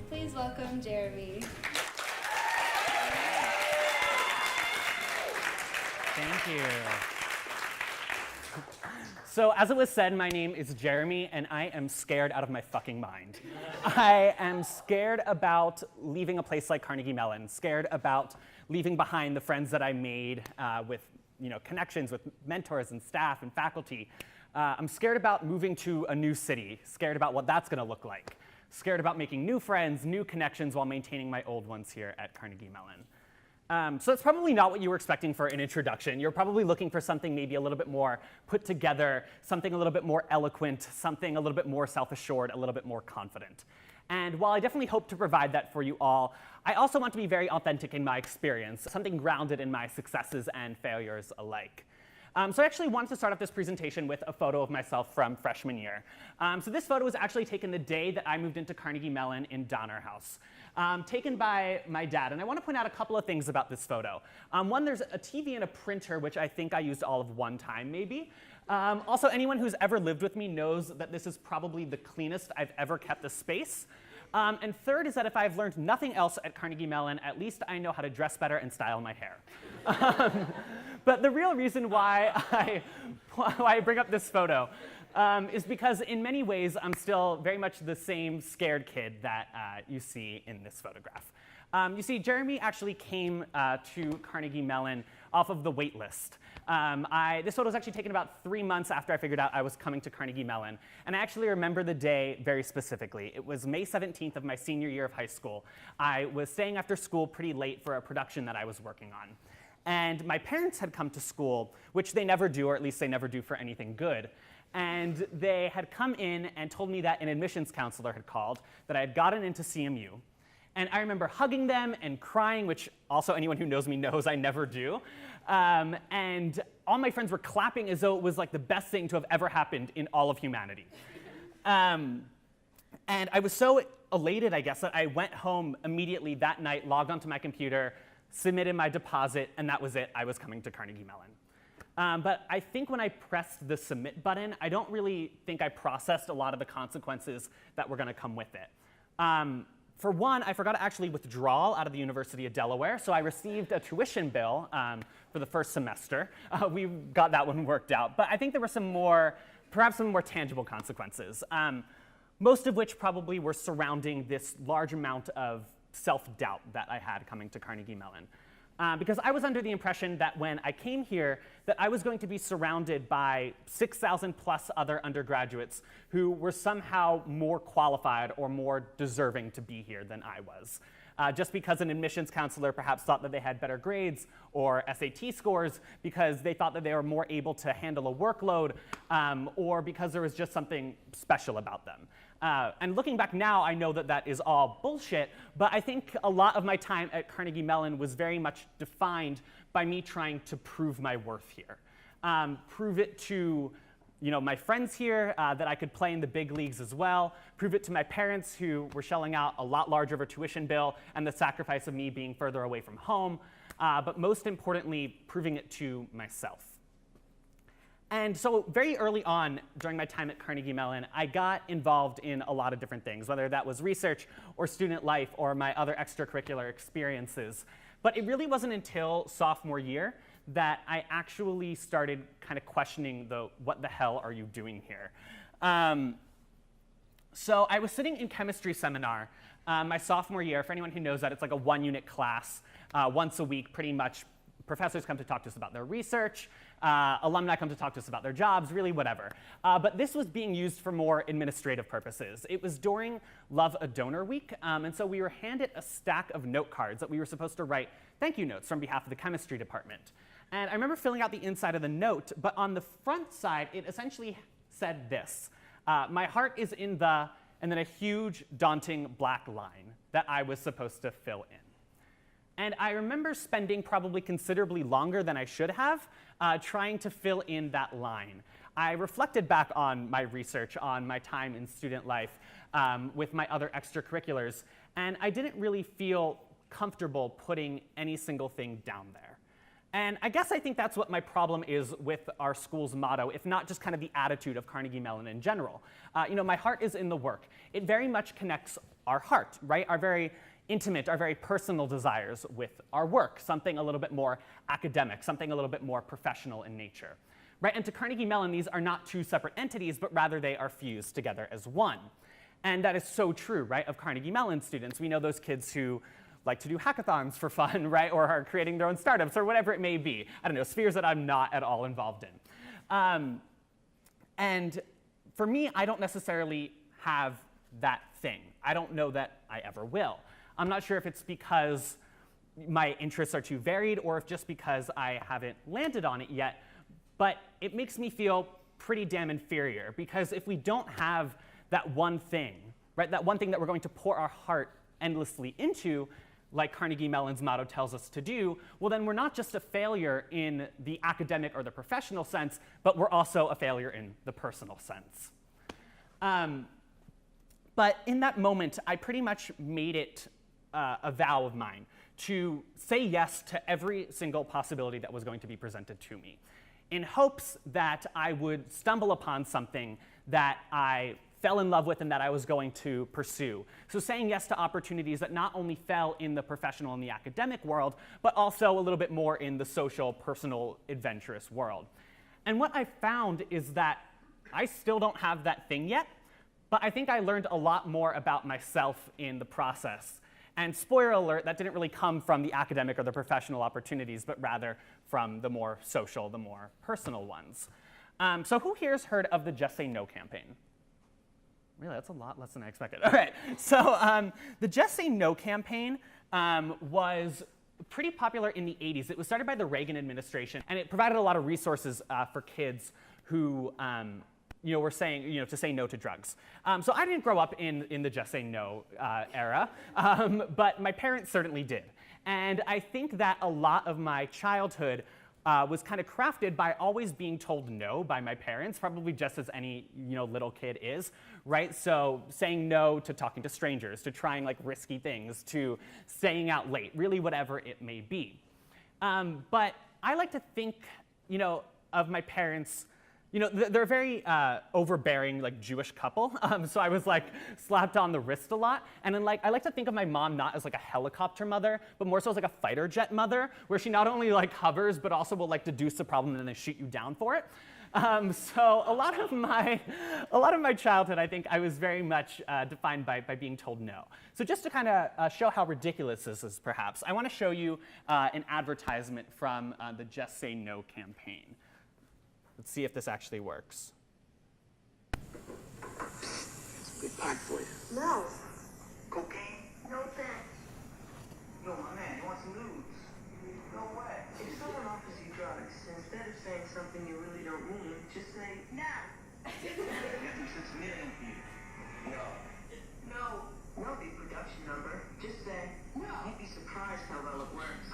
Please welcome Jeremy. Thank you. So as it was said, my name is Jeremy, and I am scared out of my fucking mind. I am scared about leaving a place like Carnegie Mellon, scared about leaving behind the friends that I made with connections with mentors and staff and faculty. I'm scared about moving to a new city, scared about what that's gonna look like, scared about making new friends, new connections while maintaining my old ones here at Carnegie Mellon. So it's probably not what you were expecting for an introduction. You're probably looking for something maybe a little bit more put together, something a little bit more eloquent, something a little bit more self-assured, a little bit more confident. And while I definitely hope to provide that for you all, I also want to be very authentic in my experience, something grounded in my successes and failures alike. So I actually wanted to start off this presentation with a photo of myself from freshman year. So this photo was actually taken the day that I moved into Carnegie Mellon in Donner House, taken by my dad. And I want to point out a couple of things about this photo. One, there's a TV and a printer, which I think I used all of one time, maybe. Also, anyone who's ever lived with me knows that this is probably the cleanest I've ever kept a space. And third is that if I've learned nothing else at Carnegie Mellon, at least I know how to dress better and style my hair. But the real reason why I bring up this photo is because in many ways I'm still very much the same scared kid that you see in this photograph. You see, Jeremy actually came to Carnegie Mellon off of the wait list. This photo was actually taken about 3 months after I figured out I was coming to Carnegie Mellon. And I actually remember the day very specifically. It was May 17th of my senior year of high school. I was staying after school pretty late for a production that I was working on. And my parents had come to school, which they never do, or at least they never do for anything good. And they had come in and told me that an admissions counselor had called, that I had gotten into CMU. And I remember hugging them and crying, which also anyone who knows me knows I never do. And all my friends were clapping as though it was like the best thing to have ever happened in all of humanity. And I was so elated, I guess, that I went home immediately that night, logged onto my computer, submitted my deposit, and that was it. I was coming to Carnegie Mellon. But I think when I pressed the submit button, I don't really think I processed a lot of the consequences that were going to come with it. For one, I forgot to actually withdraw out of the University of Delaware, so I received a tuition bill for the first semester. We got that one worked out, but I think there were perhaps some more tangible consequences, most of which probably were surrounding this large amount of self-doubt that I had coming to Carnegie Mellon. Because I was under the impression that when I came here, that I was going to be surrounded by 6,000 plus other undergraduates who were somehow more qualified or more deserving to be here than I was. Just because an admissions counselor perhaps thought that they had better grades or SAT scores, because they thought that they were more able to handle a workload, or because there was just something special about them. And looking back now, I know that that is all bullshit, but I think a lot of my time at Carnegie Mellon was very much defined by me trying to prove my worth here. Prove it to my friends here that I could play in the big leagues as well, prove it to my parents who were shelling out a lot larger of a tuition bill and the sacrifice of me being further away from home, but most importantly, proving it to myself. And so very early on during my time at Carnegie Mellon, I got involved in a lot of different things, whether that was research or student life or my other extracurricular experiences. But it really wasn't until sophomore year that I actually started kind of questioning what the hell are you doing here? So I was sitting in chemistry seminar my sophomore year. For anyone who knows that, it's like a 1-unit class once a week, pretty much. Professors come to talk to us about their research. Alumni come to talk to us about their jobs, really whatever. But this was being used for more administrative purposes. It was during Love a Donor Week, and so we were handed a stack of note cards that we were supposed to write thank you notes from behalf of the chemistry department. And I remember filling out the inside of the note, but on the front side, it essentially said this: my heart is in the, and then a huge, daunting black line that I was supposed to fill in. And I remember spending probably considerably longer than I should have trying to fill in that line. I reflected back on my research, on my time in student life with my other extracurriculars, and I didn't really feel comfortable putting any single thing down there. And I guess I think that's what my problem is with our school's motto, if not just kind of the attitude of Carnegie Mellon in general. My heart is in the work. It very much connects our heart, right? Our very intimate, our very personal desires with our work, something a little bit more academic, something a little bit more professional in nature, right? And to Carnegie Mellon, these are not two separate entities, but rather they are fused together as one. And that is so true, right, of Carnegie Mellon students. We know those kids who like to do hackathons for fun, right, or are creating their own startups, or whatever it may be. I don't know, spheres that I'm not at all involved in. And for me, I don't necessarily have that thing. I don't know that I ever will. I'm not sure if it's because my interests are too varied or if just because I haven't landed on it yet, but it makes me feel pretty damn inferior, because if we don't have that one thing, right, that one thing that we're going to pour our heart endlessly into, like Carnegie Mellon's motto tells us to do, well, then we're not just a failure in the academic or the professional sense, but we're also a failure in the personal sense. But in that moment, I pretty much made it a vow of mine to say yes to every single possibility that was going to be presented to me, in hopes that I would stumble upon something that I fell in love with and that I was going to pursue. So saying yes to opportunities that not only fell in the professional and the academic world, but also a little bit more in the social, personal, adventurous world. And what I found is that I still don't have that thing yet, but I think I learned a lot more about myself in the process. And spoiler alert, that didn't really come from the academic or the professional opportunities, but rather from the more social, the more personal ones. So who here has heard of the Just Say No campaign? Really, that's a lot less than I expected. All right, so the Just Say No campaign was pretty popular in the 80s. It was started by the Reagan administration, and it provided a lot of resources for kids who were saying, to say no to drugs. So I didn't grow up in the Just Say No era, but my parents certainly did. And I think that a lot of my childhood was kind of crafted by always being told no by my parents, probably just as any little kid is, right? So saying no to talking to strangers, to trying like risky things, to staying out late, really whatever it may be. But I like to think, of my parents. They're a very overbearing, like, Jewish couple. So I was, like, slapped on the wrist a lot. And then, like, I like to think of my mom not as, like, a helicopter mother, but more so as, like, a fighter jet mother, where she not only, like, hovers, but also will, like, deduce a problem and then shoot you down for it. So a lot of my childhood, I think, I was very much defined by being told no. So just to kind of show how ridiculous this is, perhaps, I want to show you an advertisement from the Just Say No campaign. Let's see if this actually works. It's a good pack for you. No. Cocaine? No thanks. Yo, my man, you want some news? No way. If someone offers you drugs, instead of saying something you really don't mean, just say, no. I got them since a million for you. Yo. No. No big production number. Just say, no. You'd be surprised how well it works.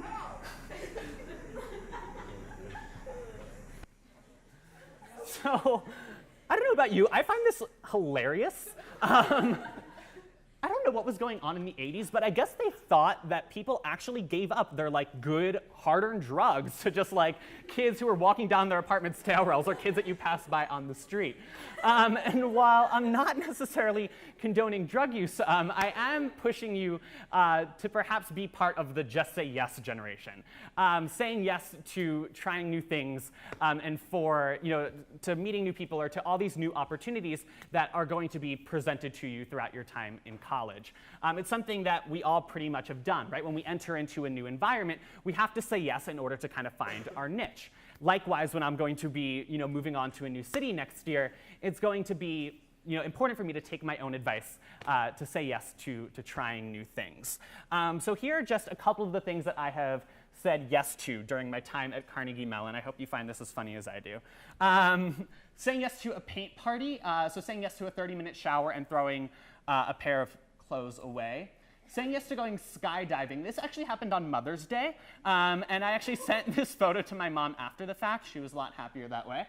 No. So, I don't know about you, I find this hilarious. I don't know what was going on in the 80s, but I guess they thought that people actually gave up their like good, hard-earned drugs to just like kids who were walking down their apartment stair rails or kids that you pass by on the street. And while I'm not necessarily condoning drug use, I am pushing you to perhaps be part of the Just Say Yes generation. Saying yes to trying new things and to meeting new people or to all these new opportunities that are going to be presented to you throughout your time in college. It's something that we all pretty much have done, right? When we enter into a new environment, we have to say yes in order to kind of find our niche. Likewise, when I'm going to be, moving on to a new city next year, it's going to be, important for me to take my own advice to say yes to trying new things. So here are just a couple of the things that I have said yes to during my time at Carnegie Mellon. I hope you find this as funny as I do. Saying yes to a paint party, so saying yes to a 30-minute shower and throwing a pair of clothes away. Saying yes to going skydiving. This actually happened on Mother's Day, and I actually sent this photo to my mom after the fact. She was a lot happier that way.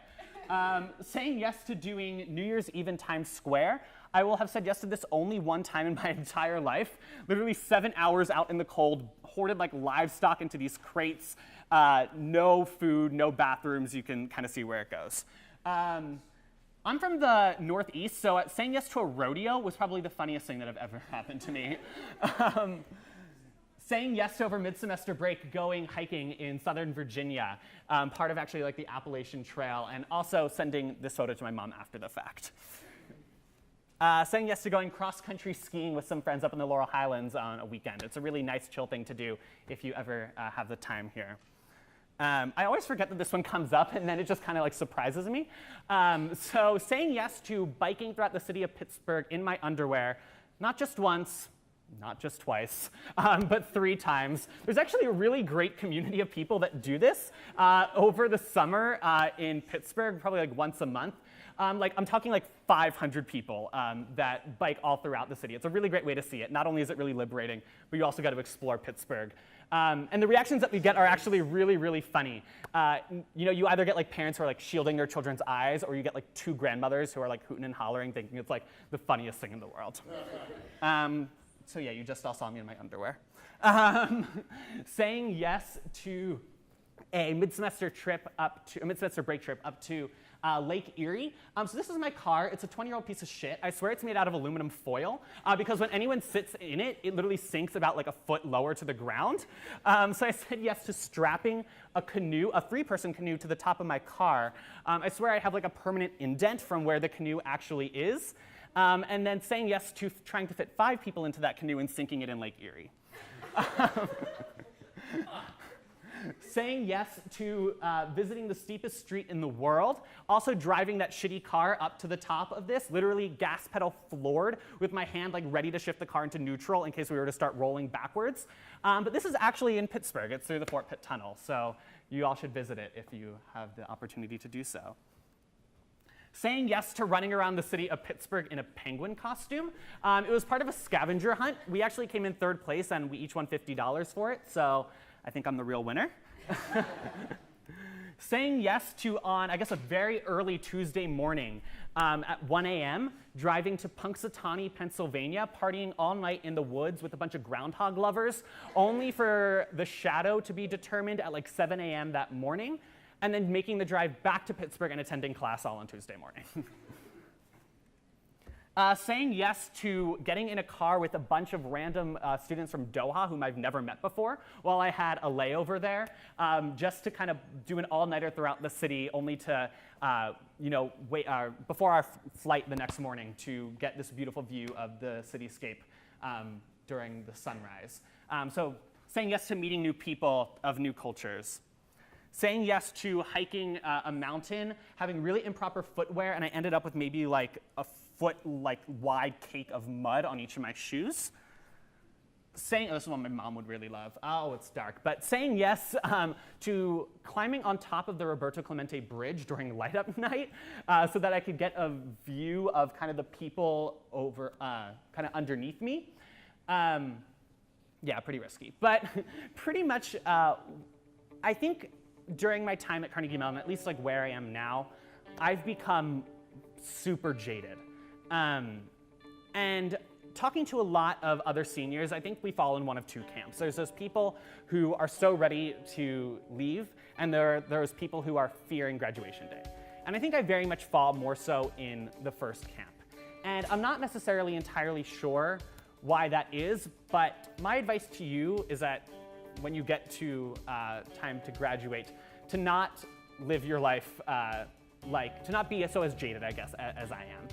Saying yes to doing New Year's Eve in Times Square. I will have said yes to this only one time in my entire life. Literally 7 hours out in the cold, hoarded like livestock into these crates, no food, no bathrooms. You can kind of see where it goes. I'm from the Northeast, so saying yes to a rodeo was probably the funniest thing that have ever happened to me. Saying yes to over mid-semester break going hiking in Southern Virginia, part of actually like the Appalachian Trail, and also sending this photo to my mom after the fact. Saying yes to going cross-country skiing with some friends up in the Laurel Highlands on a weekend. It's a really nice, chill thing to do if you ever have the time here. I always forget that this one comes up, and then it just kind of like surprises me. So saying yes to biking throughout the city of Pittsburgh in my underwear, not just once, not just twice, but 3 times. There's actually a really great community of people that do this over the summer in Pittsburgh, probably like once a month. I'm talking like 500 people that bike all throughout the city. It's a really great way to see it. Not only is it really liberating, but you also got to explore Pittsburgh. And the reactions that we get are actually really, really funny. You either get like parents who are like shielding their children's eyes, or you get like 2 grandmothers who are like hooting and hollering, thinking it's like the funniest thing in the world. So yeah, you just all saw me in my underwear. Saying yes to a mid-semester break trip up to Lake Erie. So this is my car. It's a 20-year-old piece of shit. I swear it's made out of aluminum foil because when anyone sits in it, it literally sinks about like a foot lower to the ground. So I said yes to strapping a canoe, a 3-person canoe, to the top of my car. I swear I have like a permanent indent from where the canoe actually is. And then saying yes to trying to fit 5 people into that canoe and sinking it in Lake Erie. Saying yes to visiting the steepest street in the world. Also driving that shitty car up to the top of this, literally gas pedal floored with my hand like ready to shift the car into neutral in case we were to start rolling backwards. But this is actually in Pittsburgh. It's through the Fort Pitt Tunnel. So you all should visit it if you have the opportunity to do so. Saying yes to running around the city of Pittsburgh in a penguin costume. It was part of a scavenger hunt. We actually came in 3rd place, and we each won $50 for it, so I think I'm the real winner. Saying yes to, on, I guess, a very early Tuesday morning at 1 a.m., driving to Punxsutawney, Pennsylvania, partying all night in the woods with a bunch of groundhog lovers, only for the shadow to be determined at like 7 a.m. that morning, and then making the drive back to Pittsburgh and attending class all on Tuesday morning. Saying yes to getting in a car with a bunch of random students from Doha whom I've never met before while I had a layover there, just to kind of do an all-nighter throughout the city, only to wait before our flight the next morning to get this beautiful view of the cityscape during the sunrise. So saying yes to meeting new people of new cultures. Saying yes to hiking a mountain, having really improper footwear, and I ended up with maybe like a foot wide cake of mud on each of my shoes. Saying, this is one my mom would really love. Oh, it's dark. But saying yes to climbing on top of the Roberto Clemente Bridge during light up night so that I could get a view of kind of the people over, kind of underneath me. Yeah, pretty risky. But pretty much, I think during my time at Carnegie Mellon, at least like where I am now, I've become super jaded. And talking to a lot of other seniors, I think we fall in one of 2 camps. There's those people who are so ready to leave, and there are those people who are fearing graduation day. And I think I very much fall more so in the first camp. And I'm not necessarily entirely sure why that is, but my advice to you is that when you get to time to graduate, to not live your life to not be so as jaded, I guess, as I am.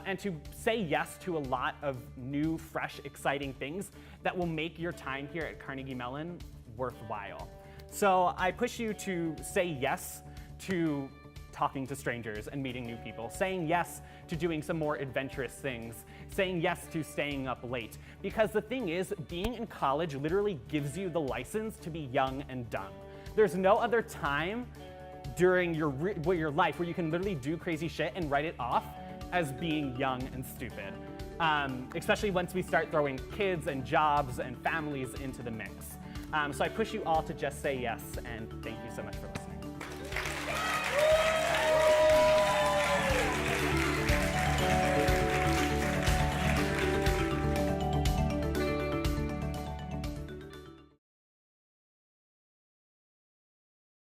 And to say yes to a lot of new, fresh, exciting things that will make your time here at Carnegie Mellon worthwhile. So I push you to say yes to talking to strangers and meeting new people, saying yes to doing some more adventurous things, saying yes to staying up late. Because the thing is, being in college literally gives you the license to be young and dumb. There's no other time during your life where you can literally do crazy shit and write it off as being young and stupid. Especially once we start throwing kids and jobs and families into the mix. So I push you all to just say yes, and thank you so much for listening.